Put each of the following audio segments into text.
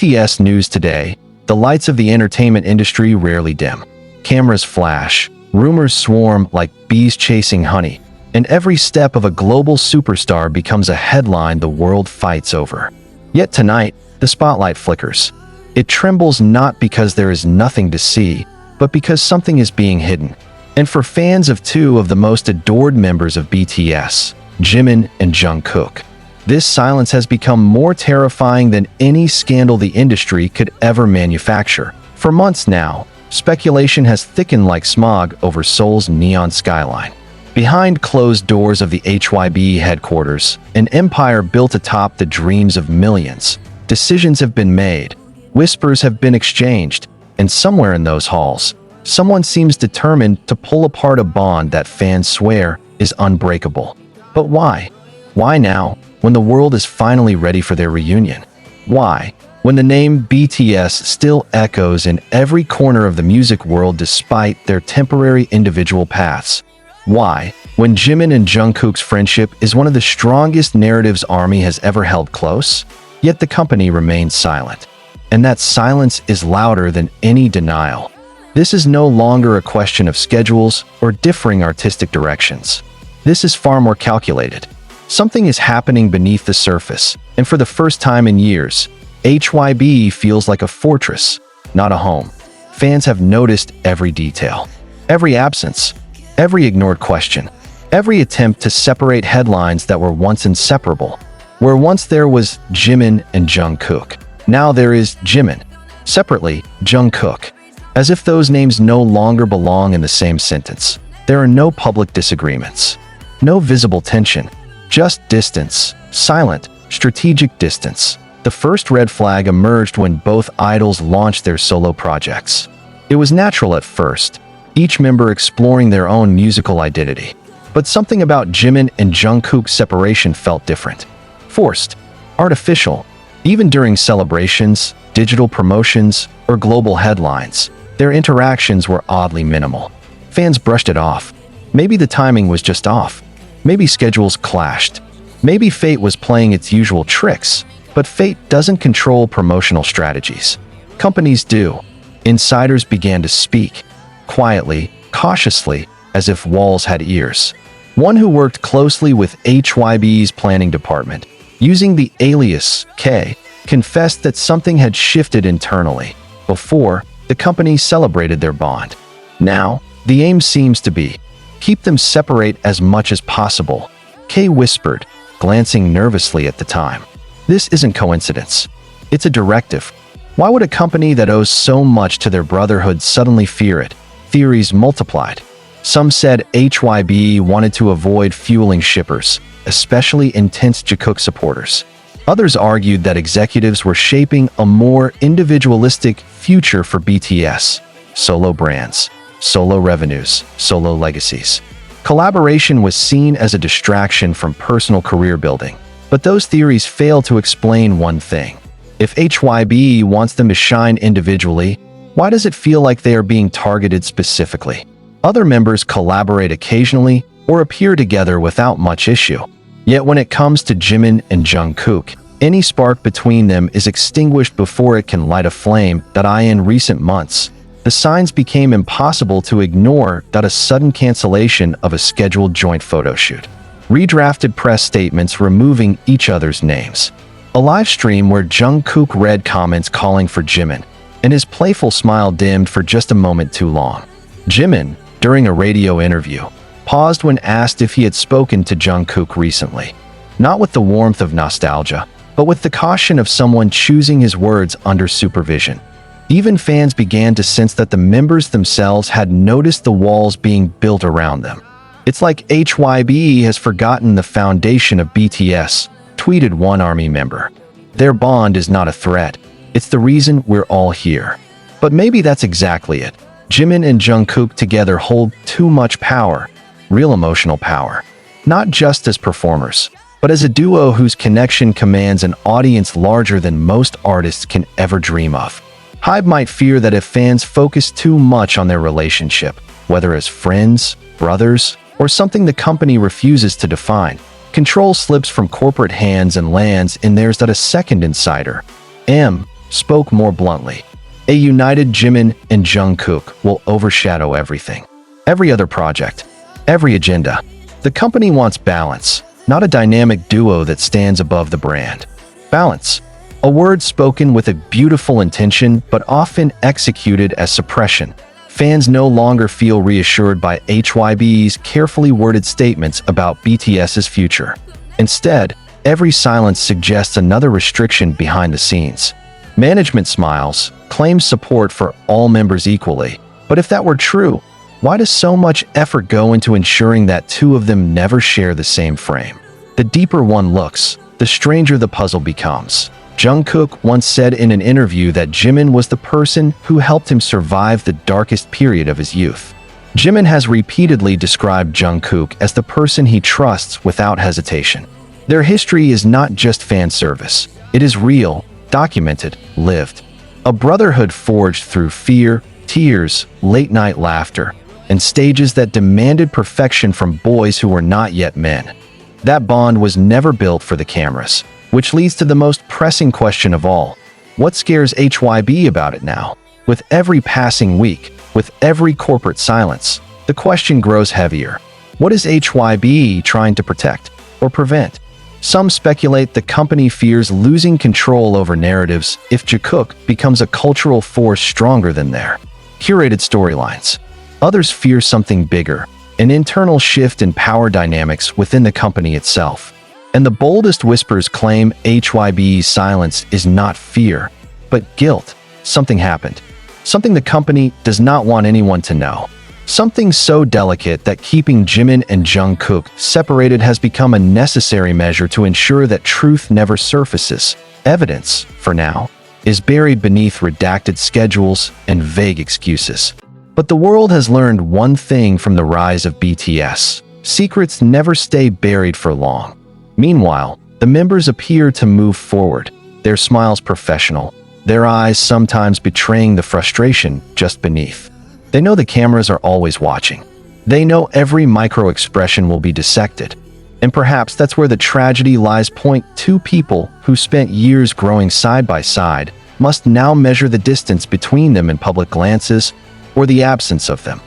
BTS news today. The lights of the entertainment industry rarely dim. Cameras flash, rumors swarm like bees chasing honey, and every step of a global superstar becomes a headline the world fights over. Yet tonight, the spotlight flickers. It trembles not because there is nothing to see, but because something is being hidden. And for fans of two of the most adored members of BTS, Jimin and Jungkook, this silence has become more terrifying than any scandal the industry could ever manufacture. For months now, speculation has thickened like smog over Seoul's neon skyline. Behind closed doors of the HYBE headquarters, an empire built atop the dreams of millions, decisions have been made, whispers have been exchanged, and somewhere in those halls, someone seems determined to pull apart a bond that fans swear is unbreakable. But why? Why now, when the world is finally ready for their reunion? Why, when the name BTS still echoes in every corner of the music world despite their temporary individual paths? Why, when Jimin and Jungkook's friendship is one of the strongest narratives ARMY has ever held close? Yet the company remains silent. And that silence is louder than any denial. This is no longer a question of schedules or differing artistic directions. This is far more calculated. Something is happening beneath the surface, and for the first time in years, HYBE feels like a fortress, not a home. Fans have noticed every detail, every absence, every ignored question, every attempt to separate headlines that were once inseparable. Where once there was Jimin and Jungkook, now there is Jimin, separately Jungkook. As if those names no longer belong in the same sentence. There are no public disagreements, no visible tension, just distance, silent, strategic distance. The first red flag emerged when both idols launched their solo projects. It was natural at first, each member exploring their own musical identity. But something about Jimin and Jungkook's separation felt different. Forced, artificial. Even during celebrations, digital promotions, or global headlines, their interactions were oddly minimal. Fans brushed it off. Maybe the timing was just off. Maybe schedules clashed. Maybe fate was playing its usual tricks. But fate doesn't control promotional strategies. Companies do. Insiders began to speak, quietly, cautiously, as if walls had ears. One who worked closely with HYBE's planning department, using the alias K, confessed that something had shifted internally. Before, the company celebrated their bond. Now, the aim seems to be, keep them separate as much as possible, K whispered, glancing nervously at the time. This isn't coincidence. It's a directive. Why would a company that owes so much to their brotherhood suddenly fear it? Theories multiplied. Some said HYBE wanted to avoid fueling shippers, especially intense Jungkook supporters. Others argued that executives were shaping a more individualistic future for BTS. Solo brands, solo revenues, solo legacies. Collaboration was seen as a distraction from personal career building. But those theories fail to explain one thing. If HYBE wants them to shine individually, why does it feel like they are being targeted specifically? Other members collaborate occasionally or appear together without much issue. Yet when it comes to Jimin and Jungkook, any spark between them is extinguished before it can light a flame. In recent months, the signs became impossible to ignore. A sudden cancellation of a scheduled joint photo shoot. Redrafted press statements removing each other's names. A live stream where Jungkook read comments calling for Jimin, and his playful smile dimmed for just a moment too long. Jimin, during a radio interview, paused when asked if he had spoken to Jungkook recently. Not with the warmth of nostalgia, but with the caution of someone choosing his words under supervision. Even fans began to sense that the members themselves had noticed the walls being built around them. It's like HYBE has forgotten the foundation of BTS, tweeted one ARMY member. Their bond is not a threat. It's the reason we're all here. But maybe that's exactly it. Jimin and Jungkook together hold too much power, real emotional power. Not just as performers, but as a duo whose connection commands an audience larger than most artists can ever dream of. HYBE might fear that if fans focus too much on their relationship, whether as friends, brothers, or something the company refuses to define, control slips from corporate hands and lands in theirs. A second insider, M, spoke more bluntly. A united Jimin and Jungkook will overshadow everything. Every other project, every agenda. The company wants balance, not a dynamic duo that stands above the brand. Balance. A word spoken with a beautiful intention but often executed as suppression. Fans no longer feel reassured by HYBE's carefully worded statements about BTS's future. Instead, every silence suggests another restriction behind the scenes. Management smiles, claims support for all members equally. But if that were true, why does so much effort go into ensuring that two of them never share the same frame? The deeper one looks, the stranger the puzzle becomes. Jungkook once said in an interview that Jimin was the person who helped him survive the darkest period of his youth. Jimin has repeatedly described Jungkook as the person he trusts without hesitation. Their history is not just fan service. It is real, documented, lived. A brotherhood forged through fear, tears, late-night laughter, and stages that demanded perfection from boys who were not yet men. That bond was never built for the cameras, which leads to the most pressing question of all. What scares HYBE about it now? With every passing week, with every corporate silence, the question grows heavier. What is HYBE trying to protect or prevent? Some speculate the company fears losing control over narratives if Jungkook becomes a cultural force stronger than their curated storylines. Others fear something bigger, an internal shift in power dynamics within the company itself. And the boldest whispers claim HYBE's silence is not fear, but guilt. Something happened. Something the company does not want anyone to know. Something so delicate that keeping Jimin and Jungkook separated has become a necessary measure to ensure that truth never surfaces. Evidence, for now, is buried beneath redacted schedules and vague excuses. But the world has learned one thing from the rise of BTS. Secrets never stay buried for long. Meanwhile, the members appear to move forward, their smiles professional, their eyes sometimes betraying the frustration just beneath. They know the cameras are always watching. They know every micro-expression will be dissected. And perhaps that's where the tragedy lies. Two people who spent years growing side by side must now measure the distance between them in public glances or the absence of them.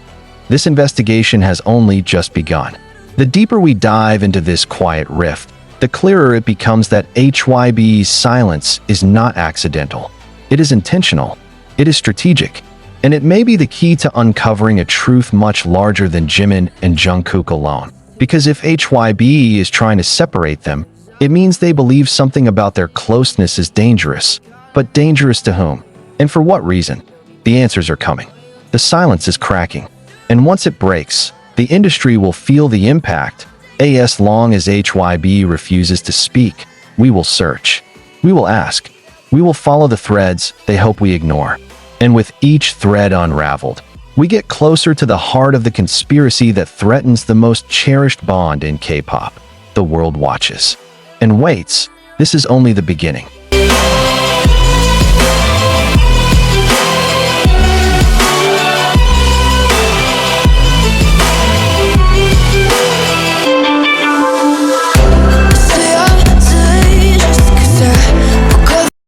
This investigation has only just begun. The deeper we dive into this quiet rift, the clearer it becomes that HYBE's silence is not accidental. It is intentional. It is strategic. And it may be the key to uncovering a truth much larger than Jimin and Jungkook alone. Because if HYBE is trying to separate them, it means they believe something about their closeness is dangerous. But dangerous to whom? And for what reason? The answers are coming. The silence is cracking. And once it breaks, the industry will feel the impact. As long as HYBE refuses to speak, we will search. We will ask. We will follow the threads they hope we ignore. And with each thread unraveled, we get closer to the heart of the conspiracy that threatens the most cherished bond in K-pop. The world watches and waits. This is only the beginning.